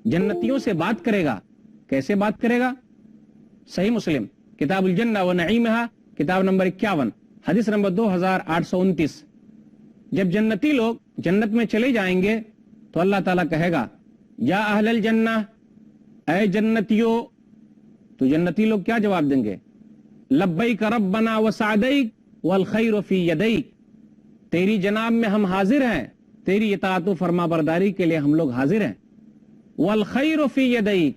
जन्नतियों से बात करेगा। कैसे बात करेगा? सही मुस्लिम किताब उल जन्नह व नईमहा किताब नंबर 51 हदीस नंबर 2829। जब जन्नती लोग जन्नत में चले जाएंगे तो अल्लाह ताला कहेगा, या अहलल जन्नह, ऐ जन्नतियों। तो जन्नती लोग क्या जवाब देंगे? लब्बैक रब्बना व सअदैक वल खैरु फी यदैक। तेरी जनाब में हम हाजिर हैं, तेरी इताअत व फरमाबरदारी के लिए हम लोग हाजिर हैं। वल खैरु फी यदैक,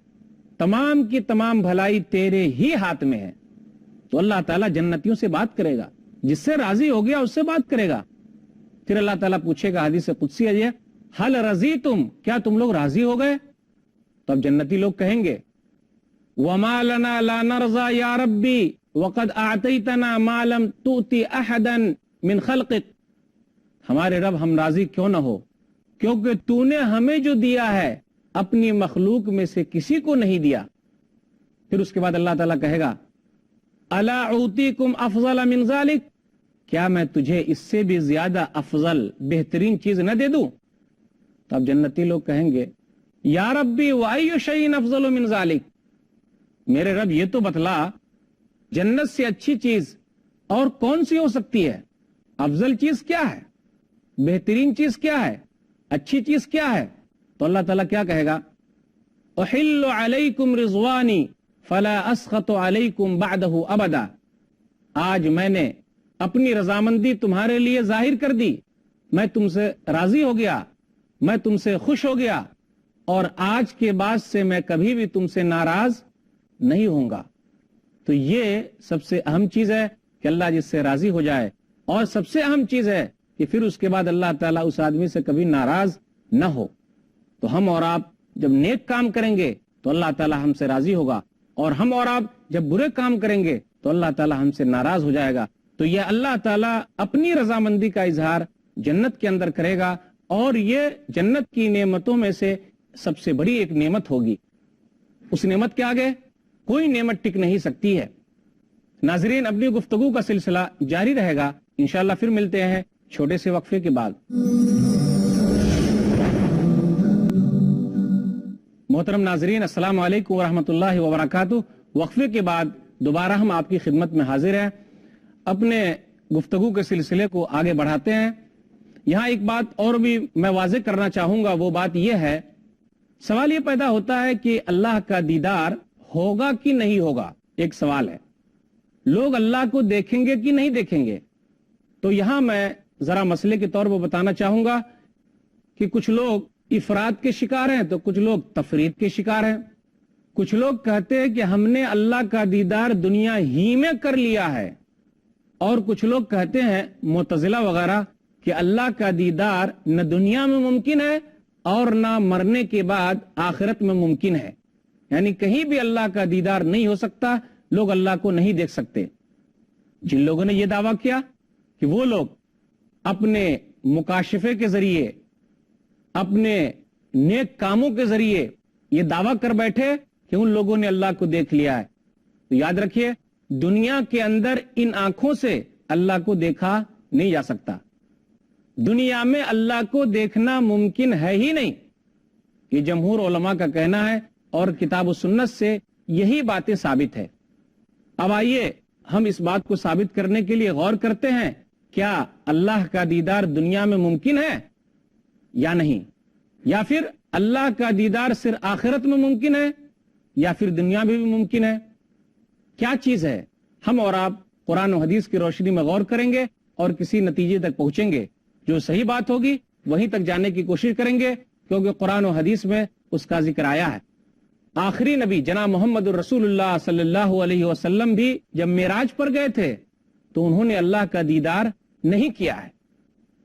तमाम की तमाम भलाई तेरे ही हाथ में है। तो अल्लाह ताला जन्नतियों से बात करेगा, जिससे राजी हो गया उससे बात करेगा। फिर अल्लाह ताला पूछेगा, हदीस कुदसी है, हल रजी तुम, क्या तुम लोग राजी हो गए? तो अब जन्नती लोग कहेंगे, वमा लना ला नरजा या रब्बी वक़द आतैतना मा लम तुती अहदन मिन खल्क़िक। हमारे रब, हम राजी क्यों न हो, क्योंकि तूने हमें जो दिया है अपनी मखलूक में से किसी को नहीं दिया। फिर उसके बाद अल्लाह ताला कहेगा, अला उतीकुम अफजल मिन ज़ालिक, क्या मैं तुझे इससे भी ज्यादा अफजल बेहतरीन चीज न दे दूं? तब जन्नती लोग कहेंगे, या रब्बी व अय्यु शैइन अफजल मिन ज़ालिक, मेरे रब ये तो बतला, जन्नत से अच्छी चीज और कौन सी हो सकती है? अफजल चीज क्या है, बेहतरीन चीज क्या है, अच्छी चीज क्या है? तो अल्लाह ताला क्या कहेगा, उहिल्लु अलैकुम रिज़वानी फला अस्खतु अलैकुम बअदहु अबदा। आज मैंने अपनी रजामंदी तुम्हारे लिए जाहिर कर दी, मैं तुमसे राजी हो गया, मैं तुमसे खुश हो गया, और आज के बाद से मैं कभी भी तुमसे नाराज नहीं होऊंगा। तो ये सबसे अहम चीज है कि अल्लाह जिससे राजी हो जाए, और सबसे अहम चीज है कि फिर उसके बाद अल्लाह ताला उस आदमी से कभी नाराज न हो। तो हम और आप जब नेक काम करेंगे तो अल्लाह ताला हमसे राजी होगा, और हम और आप जब बुरे काम करेंगे तो अल्लाह ताला हमसे नाराज हो जाएगा। तो ये अल्लाह ताला अपनी रजामंदी का इजहार जन्नत के अंदर करेगा, और ये जन्नत की नेमतों में से सबसे बड़ी एक नेमत होगी। उस नेमत के आगे कोई नेमत टिक नहीं सकती है। नाजरीन, अपनी गुफ्तगू का सिलसिला जारी रहेगा, इंशाअल्लाह फिर मिलते हैं छोटे से वक्फे के बाद। मोहतरम नाजरीन, अस्सलाम वालेकुम वरहमतुल्लाहि वबरकातुहू। वक्फे के बाद दोबारा हम आपकी खिदमत में हाजिर हैं। अपने गुफ्तगू के सिलसिले को आगे बढ़ाते हैं। यहाँ एक बात और भी मैं वाज़ेह करना चाहूंगा, वो बात यह है, सवाल ये पैदा होता है कि अल्लाह का दीदार होगा कि नहीं होगा। एक सवाल है, लोग अल्लाह को देखेंगे कि नहीं देखेंगे? तो यहां मैं जरा मसले के तौर पर बताना चाहूंगा कि कुछ लोग इफराद के शिकार हैं तो कुछ लोग तफरीद के शिकार हैं। कुछ लोग कहते हैं कि हमने अल्लाह का दीदार दुनिया ही में कर लिया है, और कुछ लोग कहते हैं, मुतज़िला वगैरह, कि अल्लाह का दीदार न दुनिया में मुमकिन है और न मरने के बाद आखिरत में मुमकिन है। यानी कहीं भी अल्लाह का दीदार नहीं हो सकता, लोग अल्लाह को नहीं देख सकते। जिन लोगों ने यह दावा किया कि वो लोग अपने मुकाशिफे के जरिए, अपने नेक कामों के जरिए ये दावा कर बैठे कि उन लोगों ने अल्लाह को देख लिया है, तो याद रखिए, दुनिया के अंदर इन आंखों से अल्लाह को देखा नहीं जा सकता। दुनिया में अल्लाह को देखना मुमकिन है ही नहीं। ये जमहूर उलमा का कहना है, और किताब व सुन्नत से यही बातें साबित है। अब आइए हम इस बात को साबित करने के लिए गौर करते हैं, क्या अल्लाह का दीदार दुनिया में मुमकिन है या नहीं, या फिर अल्लाह का दीदार सिर्फ आखिरत में मुमकिन है, या फिर दुनिया में भी मुमकिन है? क्या चीज है? हम और आप कुरान और हदीस की रोशनी में गौर करेंगे और किसी नतीजे तक पहुंचेंगे। जो सही बात होगी वहीं तक जाने की कोशिश करेंगे, क्योंकि कुरान और हदीस में उसका जिक्र आया है। आखिरी नबी जनाब मोहम्मद रसूलुल्लाह सल्लल्लाहु अलैहि वसल्लम भी जब मेराज पर गए थे तो उन्होंने अल्लाह का दीदार नहीं किया है।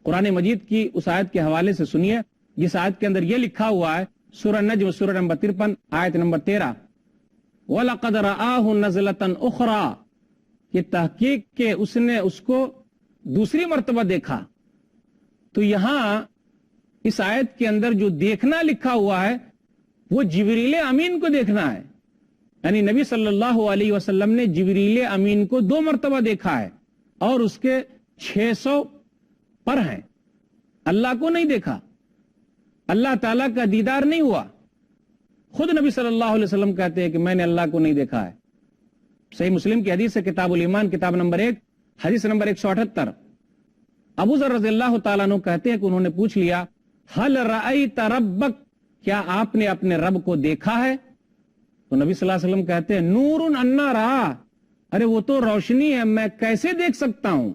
कुरान मजीद की उस आयत के हवाले से सुनिए, जिस आयत के अंदर यह लिखा हुआ है, सूरह नज्म सूरह नंबर 53 आयत नंबर 13, वलक़द रआहु नज़लतन उख़रा, कि तहकीक के उसने उसको दूसरी मर्तबा देखा। तो यहां इस आयत के अंदर जो देखना लिखा हुआ है वो जिब्रील अमीन को देखना है। यानी नबी सल्लल्लाहु अलैहि वसल्लम ने जिब्रील अमीन को 2 मर्तबा देखा है, और उसके 600 पर हैं। अल्लाह को नहीं देखा, अल्लाह ताला का दीदार नहीं हुआ। खुद नबी सल्लल्लाहु अलैहि वसल्लम कहते हैं कि मैंने अल्लाह को नहीं देखा है। सही मुस्लिम की हदीस है, किताबुल ईमान किताब नंबर 1 हदीस नंबर 178। अबू ज़र रज़ियल्लाहु ताला अन्हु कहते हैं कि उन्होंने पूछ लिया, हल रअयत रब्बक, क्या आपने अपने रब को देखा है? तो नबी सल्लल्लाहु अलैहि वसल्लम कहते हैं, नूरुन अन्ना रहा, अरे वो तो रोशनी है, मैं कैसे देख सकता हूं,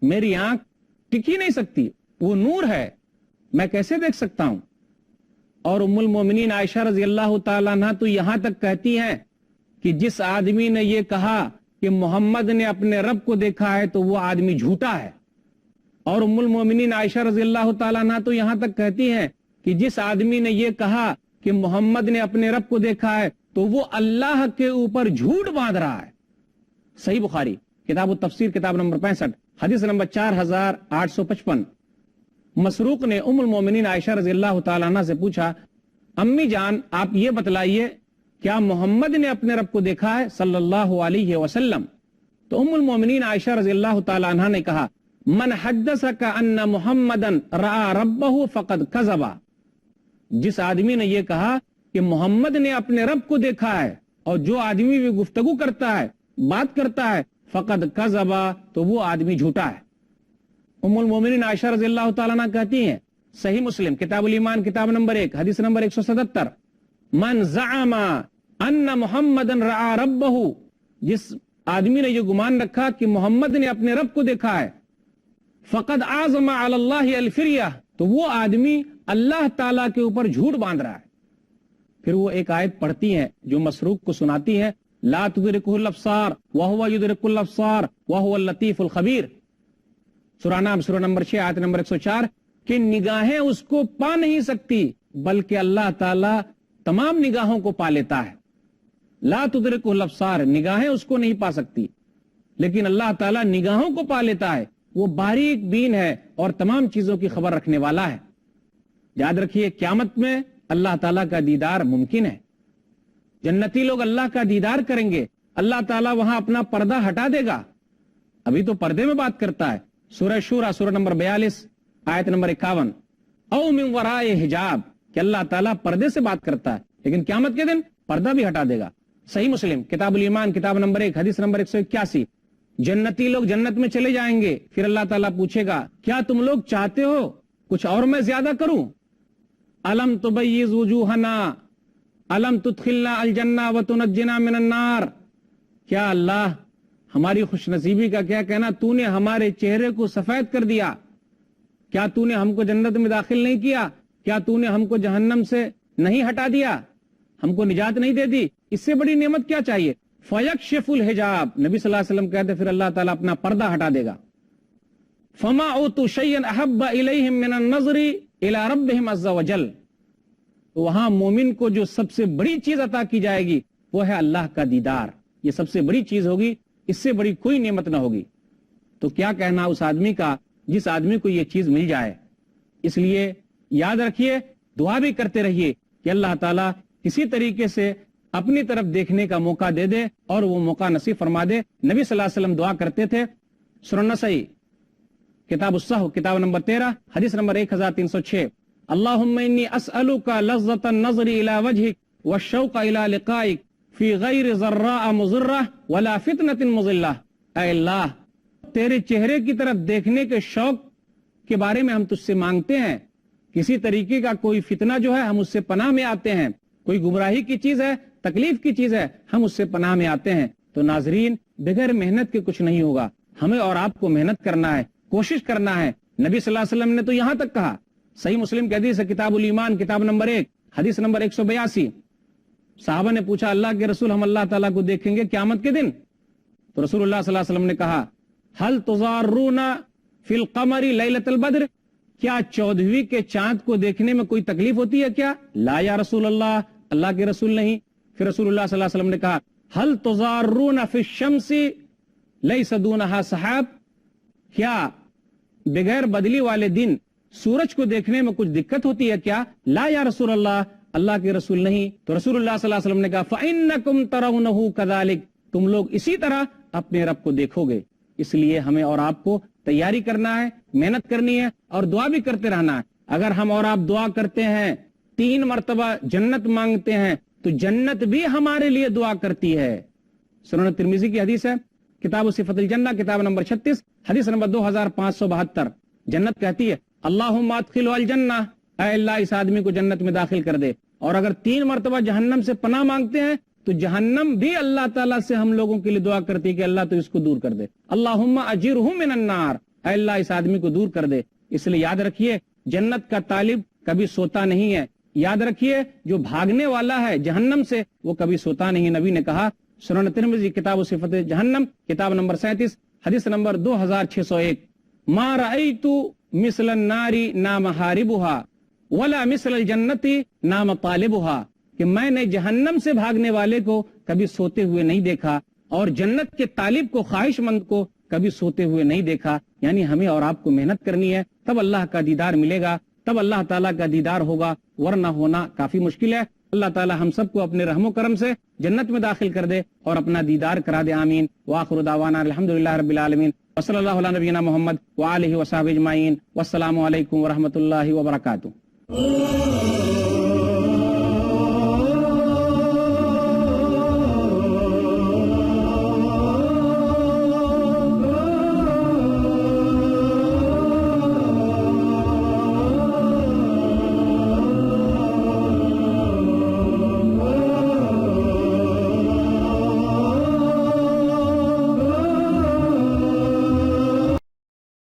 मेरी आंख टिक ही नहीं सकती, वो नूर है, मैं कैसे देख सकता हूं। और उम्मुल मोमिनीन आयशा रज़ियल्लाहु ताला अन्हा तो यहां तक कहती हैं कि जिस आदमी ने ये कहा कि मोहम्मद ने अपने रब को देखा है तो वो आदमी झूठा है। और उम्मुल मोमिनीन आयशा रज़ियल्लाहु ताला अन्हा तो यहां तक कहती हैं कि जिस आदमी ने ये कहा कि मोहम्मद ने अपने रब को देखा है तो वो अल्लाह के ऊपर झूठ बांध रहा है। सही बुखारी किताब तफसीर किताब नंबर 65 हदीस नंबर 4855। मसरूक ने उम्मुल मोमिनीन आयशा रज़ियल्लाहु ताला अन्हा से पूछा, अम्मी जान आप ये बतलाइए, क्या मोहम्मद ने अपने रब को देखा है सल्लल्लाहु अलैहि वसल्लम? तो उम्मुल मोमिनीन आयशा रज़ियल्लाहु ताला अन्हा ने कहा, मन हद्दसका अन्ना मुहम्मदन रआ रब्बहु फक़द कज़बा। जिस आदमी ने यह कहा कि मोहम्मद ने अपने रब को देखा है, और जो आदमी भी गुफ्तगू करता है, बात करता है, फक़द कज़बा, तो वो आदमी झूठा है। उम्मुल मोमिनीन आयशा रज़ियल्लाहु ताला अन्हा कहती हैं, सही मुस्लिम किताबुल ईमान किताब नंबर 1 हदीस नंबर 177, मन ज़अमा अन्ना मुहम्मदन रआ रब्बहु, जिस आदमी ने यह गुमान रखा कि मोहम्मद ने अपने रब को देखा है, फक़द आज़मा अलल्लाहि अलफ़िरिया, तो वो आदमी अल्लाह ताला के ऊपर झूठ बांध रहा है। फिर वो एक आयत पढ़ती हैं जो मसरूक को सुनाती है, ला तुदरिकुहुल अब्सार व हुवा युदरिकुल अब्सार व हुवल लतीफुल खबीर। सूरा नाम सूरा नंबर 6 आयत नंबर 104 कि निगाहें उसको पा नहीं सकती, बल्कि अल्लाह ताला तमाम निगाहों को पा लेता है। ला तुदरिकुहुल अब्सार, निगाहें उसको नहीं पा सकती, लेकिन अल्लाह ताला निगाहों को पा लेता है। वो बारीक बीन है और तमाम चीजों की खबर रखने वाला है। याद रखिए, क़यामत में अल्लाह ताला का दीदार मुमकिन है। जन्नती लोग अल्लाह का दीदार करेंगे, अल्लाह ताला वहां अपना पर्दा हटा देगा। अभी तो पर्दे में बात करता है। सूरह शूरा सूरह नंबर 42 आयत नंबर 51, औ मिन वराए हिजाब, कि अल्लाह ताला पर्दे से बात करता है, लेकिन क़यामत के दिन पर्दा भी हटा देगा। सही मुस्लिम किताबुल ईमान किताब नंबर 1 हदीस नंबर 181, जन्नती लोग जन्नत में चले जाएंगे, फिर अल्लाह ताला पूछेगा, क्या तुम लोग चाहते हो कुछ और मैं ज्यादा करूं? अलम तुबय्यिज़ वुजूहना अलम तुदखिलना अल जन्ना व तुनज्जिना मिनन नार। क्या अल्लाह, हमारी खुशनसीबी का क्या कहना, तूने हमारे चेहरे को सफेद कर दिया, क्या तूने हमको जन्नत में दाखिल नहीं किया, क्या तूने हमको जहन्नम से नहीं हटा दिया, हमको निजात नहीं दे दी, इससे बड़ी नेमत क्या चाहिए? फयक्शिफुल हिजाब, नबी सल्लल्लाहु अलैहि वसल्लम कहते फिर अल्लाह ताला अपना पर्दा हटा देगा। फमा उतु शय्यन अहब्बा इलैहिम मिनन नज़री इला रब्बिहिम अज़्ज़ा वजल, तो वहां मोमिन को जो सबसे बड़ी चीज अता की जाएगी वो है अल्लाह का दीदार। ये सबसे बड़ी चीज होगी, इससे बड़ी कोई नेमत ना होगी। तो क्या कहना उस आदमी का जिस आदमी को ये चीज मिल जाए। इसलिए याद रखिए, दुआ भी करते रहिए कि अल्लाह ताला किसी तरीके से अपनी तरफ देखने का मौका दे दे और वो मौका नसीब फरमा दे। नबी सल्लल्लाहु अलैहि वसल्लम दुआ करते थे, सुनन नसई किताब उस्सह किताब नंबर 13 हदीस नंबर 1306, अल्लाहुम्मा इन्नी अस्अलुका लज़्ज़तन नज़री इला वजहिक व शौक़ इला लिक़ाइक फी गैर ज़र्रा मुज़र्रा वला फितनतिन मुज़िल्ला। ऐ अल्लाह, तेरे चेहरे की तरफ देखने के शौक के बारे में हम तुझसे मांगते हैं। किसी तरीके का कोई फितना जो है हम उससे पनाह में आते हैं, कोई गुमराही की चीज है, तकलीफ की चीज है, हम उससे पनाह में आते हैं। तो नाजरीन, बगैर मेहनत के कुछ नहीं होगा, हमें और आपको मेहनत करना है, कोशिश करना है। नबी सल्लल्लाहु अलैहि वसल्लम ने तो यहां तक कहा, सही मुस्लिम की हदीस है किताबुल ईमान किताब नंबर 1 हदीस नंबर 182, साहबा ने पूछा, अल्लाह के रसूल, हम अल्लाह ताला को देखेंगे क़यामत के दिन? तो रसूलुल्लाह सल्लल्लाहु अलैहि वसल्लम ने कहा, हल तुज़ारूना फिल क़मरी लैलतल बद्र, क्या 14वीं के चांद को देखने में कोई तकलीफ होती है क्या? ला या रसूल अल्लाह, अल्लाह के रसूल नहीं। फिर रसूलुल्लाह सल्लल्लाहु अलैहि वसल्लम ने कहा, हल तुज़ारूना फिश शम्सी लैसा दूनहा सहाब, क्या बगैर बदली वाले दिन सूरज को देखने में कुछ दिक्कत होती है क्या? ला या रसूल अल्लाह, अल्लाह के रसूल नहीं। तो रसूलुल्लाह सल्लल्लाहु अलैहि वसल्लम ने कहा, फ़इन्नकुम तरौनहु कज़ालिक, तुम लोग इसी तरह अपने रब को देखोगे। इसलिए हमें और आपको तैयारी करना है, मेहनत करनी है और दुआ भी करते रहना है। अगर हम और आप दुआ करते हैं 3 مرتبہ جنت مانگتے ہیں تو جنت بھی ہمارے لیے دعا کرتی ہے. سنن ترمذی کی حدیث ہے, کتاب صفت الجنہ, کتاب نمبر 36, حدیث نمبر 2572. جنت کہتی ہے اللہم ادخلہ الجنہ, اے اللہ اس آدمی کو جنت میں داخل کر دے. اور اگر 3 مرتبہ جہنم سے پناہ مانگتے ہیں تو جہنم بھی اللہ تعالیٰ سے ہم لوگوں کے لیے دعا کرتی ہے کہ اللہ تو اس کو دور کر دے. اللہم اجرہ من النار, اے اللہ اس آدمی کو دور کر دے. اس لیے یاد رکھیے جنت کا طالب کبھی سوتا نہیں ہے. یاد رکھیے جو بھاگنے والا ہے جہنم سے وہ کبھی سوتا نہیں. نبی نے کہا, سنن ترمذی کتاب صفت جہنم, کتاب نمبر 37, حدیث نمبر 2601, ما رأیت مثل النار نام حاربها ولا مثل الجنت نام طالبها, کہ میں نے جہنم سے بھاگنے والے کو کبھی سوتے ہوئے نہیں دیکھا اور جنت کے طالب کو, خواہش مند کو کبھی سوتے ہوئے نہیں دیکھا. یعنی ہمیں اور آپ کو محنت کرنی ہے, تب اللہ کا دیدار ملے گا, تب اللہ تعالیٰ کا دیدار ہوگا, ورنہ ہونا کافی مشکل ہے. اللہ تعالیٰ ہم سب کو اپنے رحم و کرم سے جنت میں داخل کر دے اور اپنا دیدار کرا دے. آمین. وآخر دعوانا الحمدللہ رب العالمین, وصلی اللہ علی نبینا محمد وآلہ وصحبہ اجمعین, والسلام علیکم ورحمۃ اللہ وبرکاتہ.